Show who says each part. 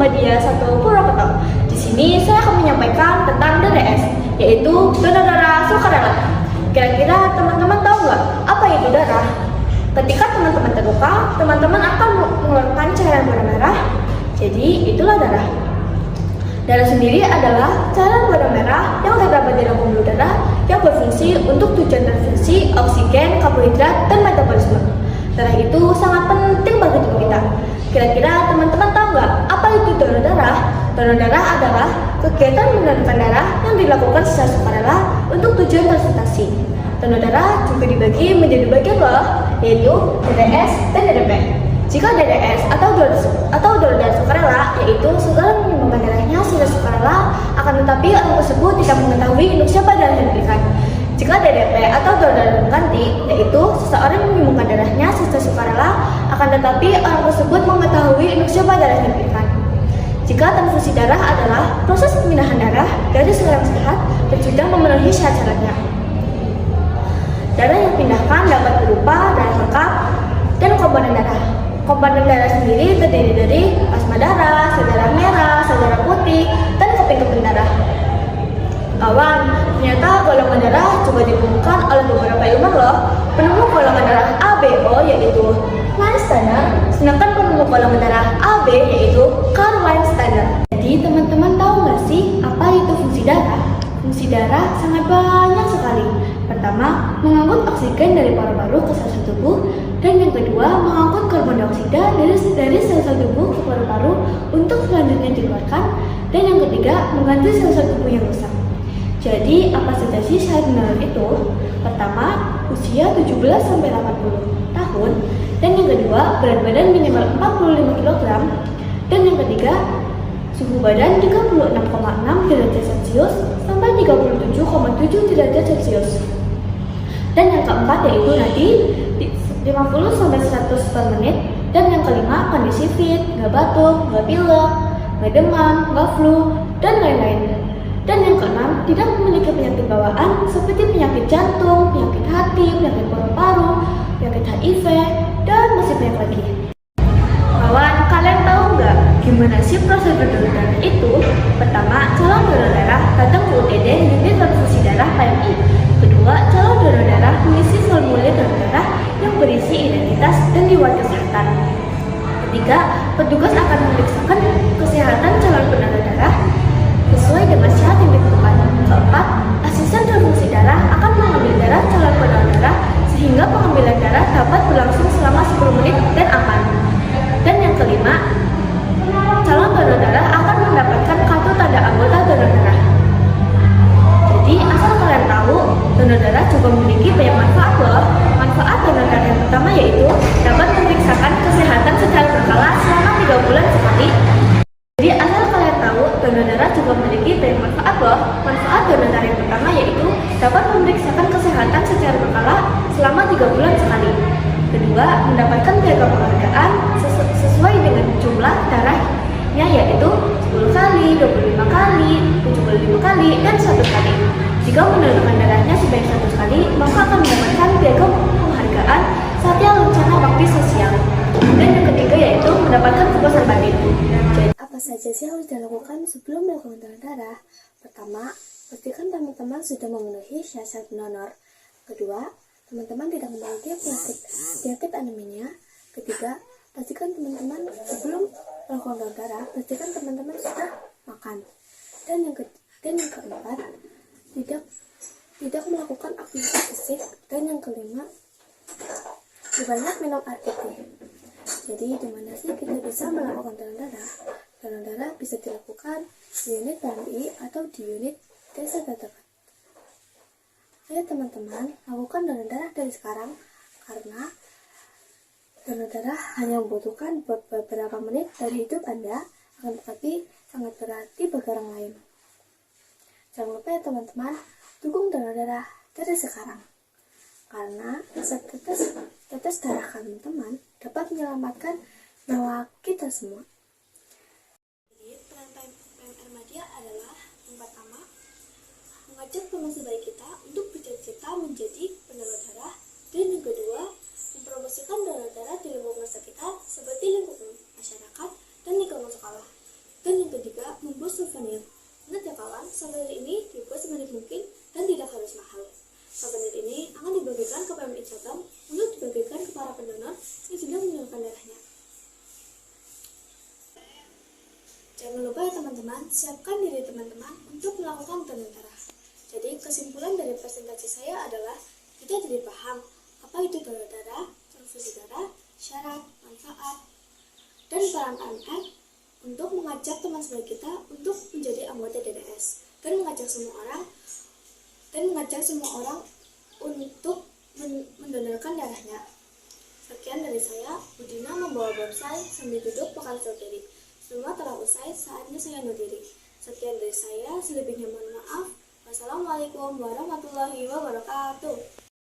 Speaker 1: Muhammadiyah 1 Purwokerto. Di sini saya akan menyampaikan tentang DDS, yaitu donor darah sukarela. Kira-kira teman-teman tahu nggak apa itu darah? Ketika teman-teman terluka, teman-teman akan mengeluarkan cairan warna merah. Jadi itulah darah. Darah sendiri adalah cairan warna merah yang terdapat di dalam pembuluh darah yang berfungsi untuk tujuan transfusi oksigen, karbohidrat, dan metabolisme. Darah itu sangat penting bagi tubuh kita. Kira-kira teman-teman tahu nggak apa itu donor darah? Donor darah adalah kegiatan mendonorkan darah yang dilakukan secara sukarela untuk tujuan transplantasi. Donor darah juga dibagi menjadi bagian loh, yaitu DDS dan DDP. Jika DDS atau donor darah sukarela, yaitu seseorang menyumbangkan darahnya secara sukarela, akan tetapi orang tersebut tidak mengetahui untuk siapa darah yang diberikan. Jika DDP atau donor darah pengganti, yaitu seseorang menyumbangkan darahnya secara sukarela, akan tetapi orang tersebut mengetahui untuk siapa darah yang diberikan. Jika transfusi darah adalah proses pemindahan darah dari seorang sehat dan sudah memenuhi syarat-syaratnya. Darah yang dipindahkan dapat berupa darah lengkap dan komponen darah. Komponen darah sendiri terdiri dari plasma darah, sel darah merah, sel darah putih, dan keping-keping darah. Kawan, ternyata golongan darah juga ditemukan oleh beberapa ilmuwan loh. Penemu golongan darah ABO yaitu Landsteiner, sedangkan penemu golongan darah AB yaitu Karl Landsteiner. Jadi teman-teman tahu nggak sih apa itu fungsi darah? Fungsi darah sangat banyak sekali. Pertama, mengangkut oksigen dari paru-paru ke sel-sel tubuh, dan yang kedua, mengangkut karbon dioksida dari sel-sel tubuh ke paru-paru untuk selanjutnya dikeluarkan, dan yang ketiga, mengganti sel-sel tubuh yang rusak. Jadi, apa saja sih syarat donor itu? Pertama, usia 17-80 tahun, dan yang kedua, berat badan minimal 45 kg, dan yang ketiga, suhu badan 36,6 derajat Celcius sampai 37,7 derajat Celcius. Dan yang keempat yaitu nadi 50-100 per menit. Dan yang kelima, kondisi fit, nggak batuk, nggak pilek, nggak demam, nggak flu, dan lain-lain. Dan yang keenam, tidak memiliki penyakit bawaan seperti penyakit jantung, penyakit hati, penyakit paru-paru, penyakit HIV, dan masih banyak lagi. Kawan, kalian tahu nggak gimana sih proses donor darah itu? Pertama, calon donor darah datang ke UTD unit transfusi darah PMI. Kedua, calon donor darah mengisi formulir donor darah yang berisi identitas dan riwayat kesehatan. Ketiga, petugas akan memeriksakan kesehatan calon pendonor darah sesuai dengan syarat yang ditentukan. Keempat, asisten transfusi darah akan mengambil darah calon pendonor darah sehingga pengambilan darah dapat berlangsung selama 10 menit dan aman. Dan yang kelima, calon donor darah akan mendapatkan kartu tanda anggota donor darah. Jadi, asal kalian tahu, donor darah juga memiliki banyak manfaat loh. Manfaat donor darah yang pertama yaitu dapat memeriksakan kesehatan secara berkala selama 3 bulan sekali. Jadi, asal kalian tahu, donor darah juga memiliki banyak manfaat loh. Manfaat donor darah yang pertama yaitu dapat memeriksakan kesehatan secara berkala selama 3 bulan sekali. Kedua, mendapatkan piagam penghargaan sesuai dengan jumlah darahnya yaitu 10 kali, 25 kali, 75 kali, dan 1 kali. Jika mendonorkan darahnya sebanyak 100 kali, maka akan mendapatkan piagam penghargaan Satya Lencana Bakti Sosial. Dan yang ketiga yaitu mendapatkan kepuasan batin. Jadi,
Speaker 2: apa saja sih yang harus dilakukan sebelum melakukan donor darah? Pertama, pastikan teman-teman sudah memenuhi syarat donor. Kedua, teman-teman tidak memiliki penyakit anemia. Ketiga, pastikan teman-teman sebelum melakukan donor darah, pastikan teman-teman sudah makan. Dan yang keempat, tidak melakukan aktivitas fisik. Dan yang kelima, banyak minum air putih. Jadi, di mana sih kita bisa melakukan donor darah? Donor darah bisa dilakukan di unit PMI atau di unit desa terdekat. Ayo teman-teman, lakukan donor darah dari sekarang, karena donor darah hanya membutuhkan beberapa menit dari hidup Anda, akan tetapi sangat berarti bagi orang lain. Jangan lupa ya teman-teman, dukung donor darah dari sekarang, karena tetes darah teman-teman dapat menyelamatkan nyawa kita semua.
Speaker 3: Jadi, peran PMR Media adalah yang pertama, mengajak promosi baik kita untuk bercita-cita menjadi pendonor darah, dan yang kedua, mempromosikan donor darah di lingkungan sekitar seperti lingkungan masyarakat dan lingkungan sekolah. ketiga, membuat souvenir. Ingat ya kawan, souvenir ini dibuat sebanyak mungkin dan tidak harus mahal. Souvenir ini akan dibagikan ke PMI Jatam untuk dibagikan ke para pendonor yang sudah menyumbangkan darahnya. Jangan lupa ya teman-teman, siapkan diri teman-teman untuk melakukan donor darah. Jadi kesimpulan dari presentasi saya adalah kita jadi paham apa itu donor darah, transfusi darah, syarat, manfaat, dan peran AMR untuk mengajak teman sebaya kita untuk menjadi anggota DDS dan mengajak semua orang untuk mendonorkan darahnya. Sekian dari saya, Budina membawa bonsai sambil duduk makan strawberry. Semua telah usai, saatnya saya undur diri. Sekian dari saya, selebihnya mohon maaf. Wassalamualaikum warahmatullahi wabarakatuh.